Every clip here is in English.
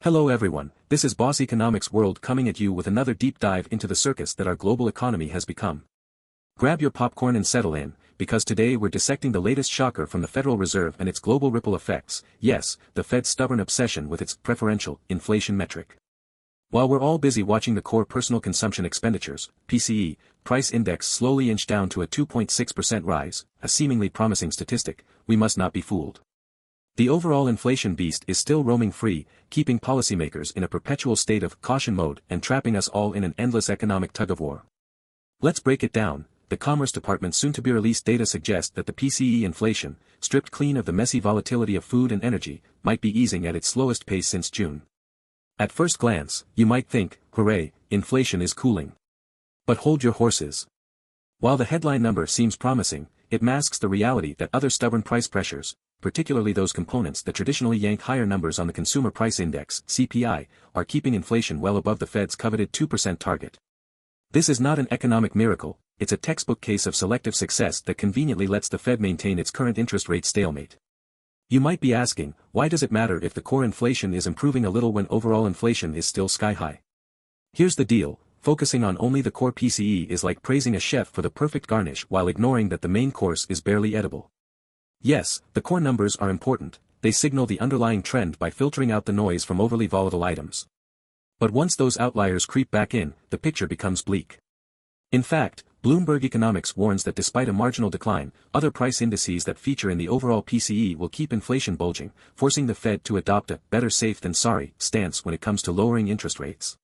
Hello everyone, this is Boss Economics World coming at you with another deep dive into the circus that our global economy has become. Grab your popcorn and settle in, because today we're dissecting the latest shocker from the Federal Reserve and its global ripple effects, yes, the Fed's stubborn obsession with its preferential inflation metric. While we're all busy watching the core personal consumption expenditures, PCE, price index slowly inch down to a 2.6% rise, a seemingly promising statistic, we must not be fooled. The overall inflation beast is still roaming free, keeping policymakers in a perpetual state of caution mode and trapping us all in an endless economic tug-of-war. Let's break it down. The Commerce Department's soon-to-be-released data suggest that the PCE inflation, stripped clean of the messy volatility of food and energy, might be easing at its slowest pace since June. At first glance, you might think, hooray, inflation is cooling. But hold your horses. While the headline number seems promising, it masks the reality that other stubborn price pressures, particularly those components that traditionally yank higher numbers on the Consumer Price Index (CPI), are keeping inflation well above the Fed's coveted 2% target. This is not an economic miracle, it's a textbook case of selective success that conveniently lets the Fed maintain its current interest rate stalemate. You might be asking, why does it matter if the core inflation is improving a little when overall inflation is still sky-high? Here's the deal, focusing on only the core PCE is like praising a chef for the perfect garnish while ignoring that the main course is barely edible. Yes, the core numbers are important, they signal the underlying trend by filtering out the noise from overly volatile items. But once those outliers creep back in, the picture becomes bleak. In fact, Bloomberg Economics warns that despite a marginal decline, other price indices that feature in the overall PCE will keep inflation bulging, forcing the Fed to adopt a better safe than sorry stance when it comes to lowering interest rates.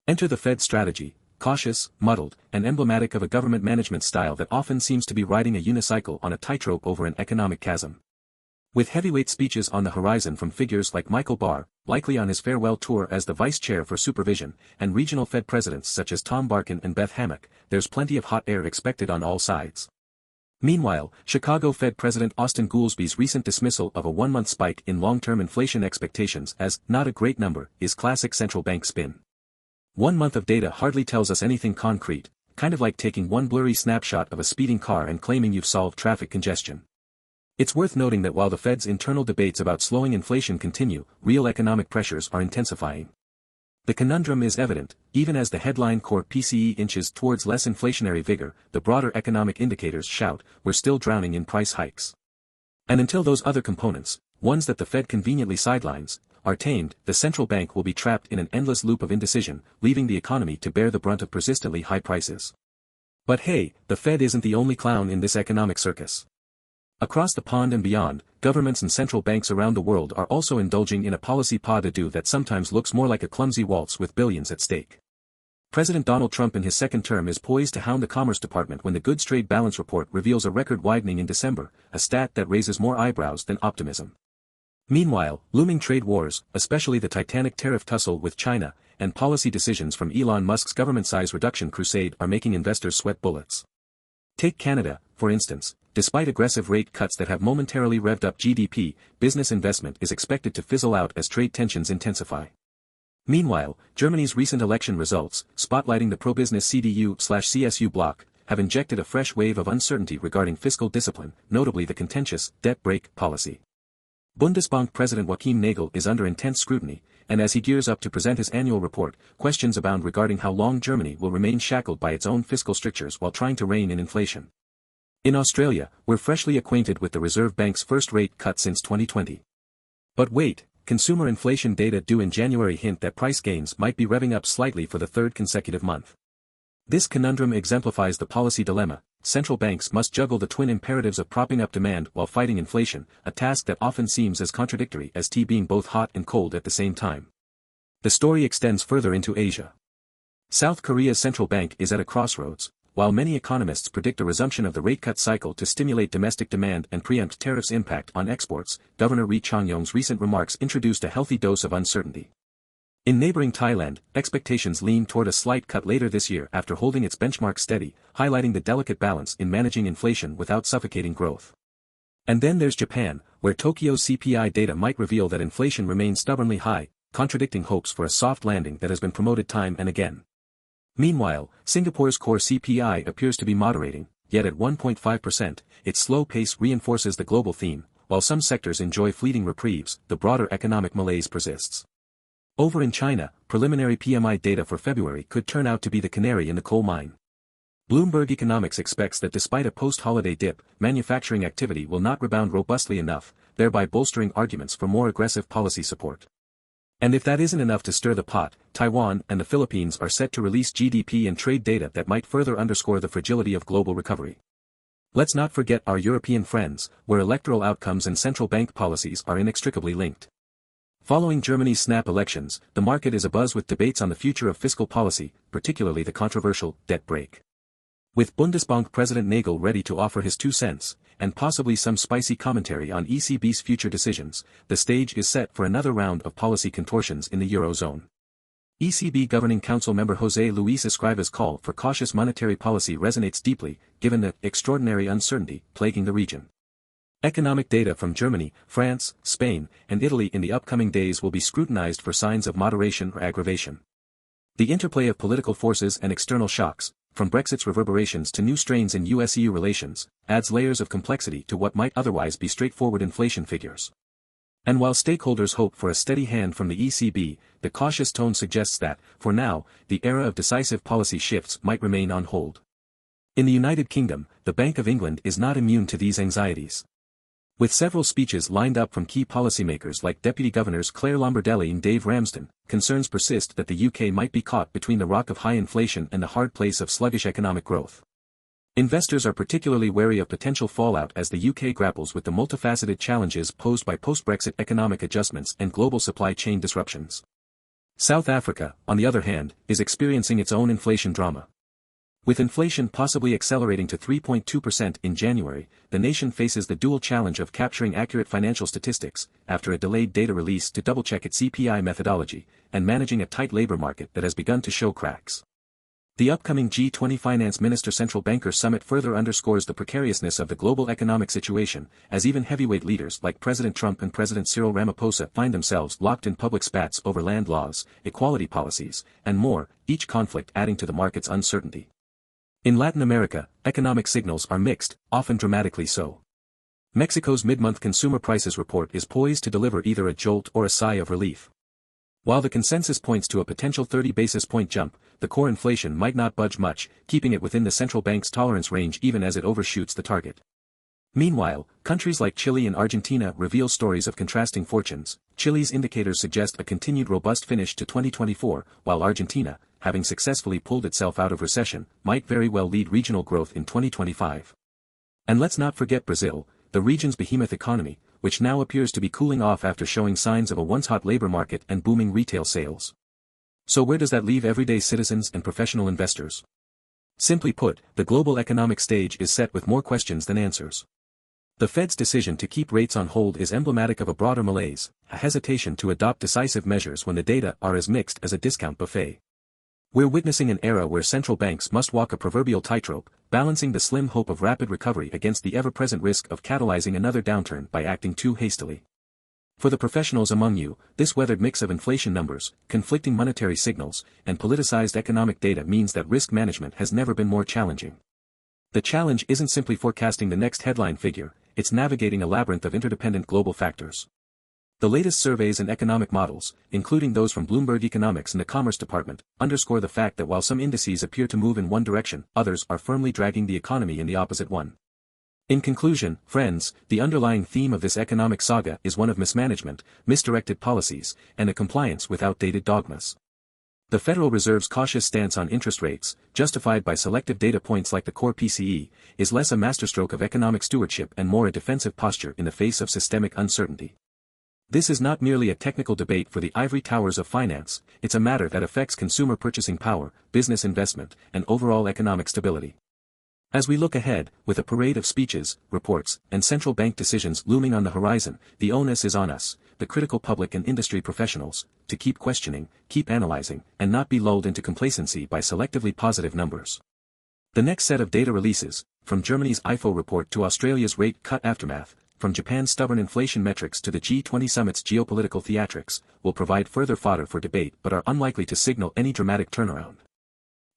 Enter the Fed's strategy, cautious, muddled, and emblematic of a government management style that often seems to be riding a unicycle on a tightrope over an economic chasm. With heavyweight speeches on the horizon from figures like Michael Barr, likely on his farewell tour as the vice chair for supervision, and regional Fed presidents such as Tom Barkin and Beth Hammock, there's plenty of hot air expected on all sides. Meanwhile, Chicago Fed President Austin Goolsby's recent dismissal of a one-month spike in long-term inflation expectations as not a great number is classic central bank spin. 1 month of data hardly tells us anything concrete, kind of like taking one blurry snapshot of a speeding car and claiming you've solved traffic congestion. It's worth noting that while the Fed's internal debates about slowing inflation continue, real economic pressures are intensifying. The conundrum is evident, even as the headline core PCE inches towards less inflationary vigor, the broader economic indicators shout, we're still drowning in price hikes. And until those other components, ones that the Fed conveniently sidelines, are tamed, the central bank will be trapped in an endless loop of indecision, leaving the economy to bear the brunt of persistently high prices. But hey, the Fed isn't the only clown in this economic circus. Across the pond and beyond, governments and central banks around the world are also indulging in a policy pas de deux that sometimes looks more like a clumsy waltz with billions at stake. President Donald Trump in his second term is poised to hound the Commerce Department when the Goods Trade Balance Report reveals a record widening in December, a stat that raises more eyebrows than optimism. Meanwhile, looming trade wars, especially the titanic tariff tussle with China, and policy decisions from Elon Musk's government size reduction crusade are making investors sweat bullets. Take Canada, for instance, despite aggressive rate cuts that have momentarily revved up GDP, business investment is expected to fizzle out as trade tensions intensify. Meanwhile, Germany's recent election results, spotlighting the pro-business CDU/CSU bloc, have injected a fresh wave of uncertainty regarding fiscal discipline, notably the contentious debt brake policy. Bundesbank President Joachim Nagel is under intense scrutiny, and as he gears up to present his annual report, questions abound regarding how long Germany will remain shackled by its own fiscal strictures while trying to rein in inflation. In Australia, we're freshly acquainted with the Reserve Bank's first rate cut since 2020. But wait, consumer inflation data due in January hint that price gains might be revving up slightly for the third consecutive month. This conundrum exemplifies the policy dilemma. Central banks must juggle the twin imperatives of propping up demand while fighting inflation, a task that often seems as contradictory as tea being both hot and cold at the same time. The story extends further into Asia. South Korea's central bank is at a crossroads. While many economists predict a resumption of the rate cut cycle to stimulate domestic demand and preempt tariffs' impact on exports, Governor Ri Chang-yong's recent remarks introduced a healthy dose of uncertainty. In neighboring Thailand, expectations lean toward a slight cut later this year after holding its benchmark steady, highlighting the delicate balance in managing inflation without suffocating growth. And then there's Japan, where Tokyo's CPI data might reveal that inflation remains stubbornly high, contradicting hopes for a soft landing that has been promoted time and again. Meanwhile, Singapore's core CPI appears to be moderating, yet at 1.5%, its slow pace reinforces the global theme. While some sectors enjoy fleeting reprieves, the broader economic malaise persists. Over in China, preliminary PMI data for February could turn out to be the canary in the coal mine. Bloomberg Economics expects that despite a post-holiday dip, manufacturing activity will not rebound robustly enough, thereby bolstering arguments for more aggressive policy support. And if that isn't enough to stir the pot, Taiwan and the Philippines are set to release GDP and trade data that might further underscore the fragility of global recovery. Let's not forget our European friends, where electoral outcomes and central bank policies are inextricably linked. Following Germany's snap elections, the market is abuzz with debates on the future of fiscal policy, particularly the controversial debt brake. With Bundesbank President Nagel ready to offer his 2 cents, and possibly some spicy commentary on ECB's future decisions, the stage is set for another round of policy contortions in the Eurozone. ECB Governing Council member José Luis Escriva's call for cautious monetary policy resonates deeply, given the extraordinary uncertainty plaguing the region. Economic data from Germany, France, Spain, and Italy in the upcoming days will be scrutinized for signs of moderation or aggravation. The interplay of political forces and external shocks, from Brexit's reverberations to new strains in US-EU relations, adds layers of complexity to what might otherwise be straightforward inflation figures. And while stakeholders hope for a steady hand from the ECB, the cautious tone suggests that, for now, the era of decisive policy shifts might remain on hold. In the United Kingdom, the Bank of England is not immune to these anxieties. With several speeches lined up from key policymakers like Deputy Governors Claire Lombardelli and Dave Ramsden, concerns persist that the UK might be caught between the rock of high inflation and the hard place of sluggish economic growth. Investors are particularly wary of potential fallout as the UK grapples with the multifaceted challenges posed by post-Brexit economic adjustments and global supply chain disruptions. South Africa, on the other hand, is experiencing its own inflation drama. With inflation possibly accelerating to 3.2% in January, the nation faces the dual challenge of capturing accurate financial statistics, after a delayed data release to double-check its CPI methodology, and managing a tight labor market that has begun to show cracks. The upcoming G20 Finance Minister Central Banker Summit further underscores the precariousness of the global economic situation, as even heavyweight leaders like President Trump and President Cyril Ramaphosa find themselves locked in public spats over land laws, equality policies, and more, each conflict adding to the market's uncertainty. In Latin America, economic signals are mixed, often dramatically so. Mexico's mid-month consumer prices report is poised to deliver either a jolt or a sigh of relief. While the consensus points to a potential 30 basis point jump, the core inflation might not budge much, keeping it within the central bank's tolerance range even as it overshoots the target. Meanwhile, countries like Chile and Argentina reveal stories of contrasting fortunes. Chile's indicators suggest a continued robust finish to 2024, while Argentina, having successfully pulled itself out of recession, might very well lead regional growth in 2025. And let's not forget Brazil, the region's behemoth economy, which now appears to be cooling off after showing signs of a once-hot labor market and booming retail sales. So where does that leave everyday citizens and professional investors? Simply put, the global economic stage is set with more questions than answers. The Fed's decision to keep rates on hold is emblematic of a broader malaise, a hesitation to adopt decisive measures when the data are as mixed as a discount buffet. We're witnessing an era where central banks must walk a proverbial tightrope, balancing the slim hope of rapid recovery against the ever-present risk of catalyzing another downturn by acting too hastily. For the professionals among you, this weathered mix of inflation numbers, conflicting monetary signals, and politicized economic data means that risk management has never been more challenging. The challenge isn't simply forecasting the next headline figure, it's navigating a labyrinth of interdependent global factors. The latest surveys and economic models, including those from Bloomberg Economics and the Commerce Department, underscore the fact that while some indices appear to move in one direction, others are firmly dragging the economy in the opposite one. In conclusion, friends, the underlying theme of this economic saga is one of mismanagement, misdirected policies, and a compliance with outdated dogmas. The Federal Reserve's cautious stance on interest rates, justified by selective data points like the Core PCE, is less a masterstroke of economic stewardship and more a defensive posture in the face of systemic uncertainty. This is not merely a technical debate for the ivory towers of finance, it's a matter that affects consumer purchasing power, business investment, and overall economic stability. As we look ahead, with a parade of speeches, reports, and central bank decisions looming on the horizon, the onus is on us, the critical public and industry professionals, to keep questioning, keep analyzing, and not be lulled into complacency by selectively positive numbers. The next set of data releases, from Germany's IFO report to Australia's rate cut aftermath, from Japan's stubborn inflation metrics to the G20 summit's geopolitical theatrics, will provide further fodder for debate but are unlikely to signal any dramatic turnaround.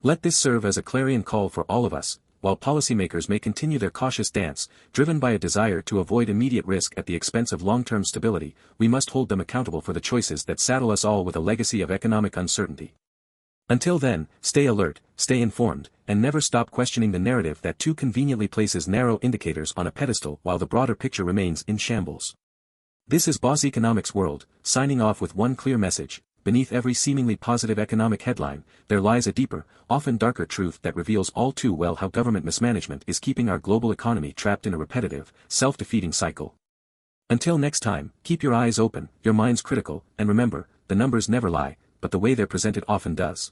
Let this serve as a clarion call for all of us, while policymakers may continue their cautious dance, driven by a desire to avoid immediate risk at the expense of long-term stability, we must hold them accountable for the choices that saddle us all with a legacy of economic uncertainty. Until then, stay alert, stay informed, and never stop questioning the narrative that too conveniently places narrow indicators on a pedestal while the broader picture remains in shambles. This is Boss Economics World, signing off with one clear message: beneath every seemingly positive economic headline, there lies a deeper, often darker truth that reveals all too well how government mismanagement is keeping our global economy trapped in a repetitive, self-defeating cycle. Until next time, keep your eyes open, your minds critical, and remember, the numbers never lie, but the way they're presented often does.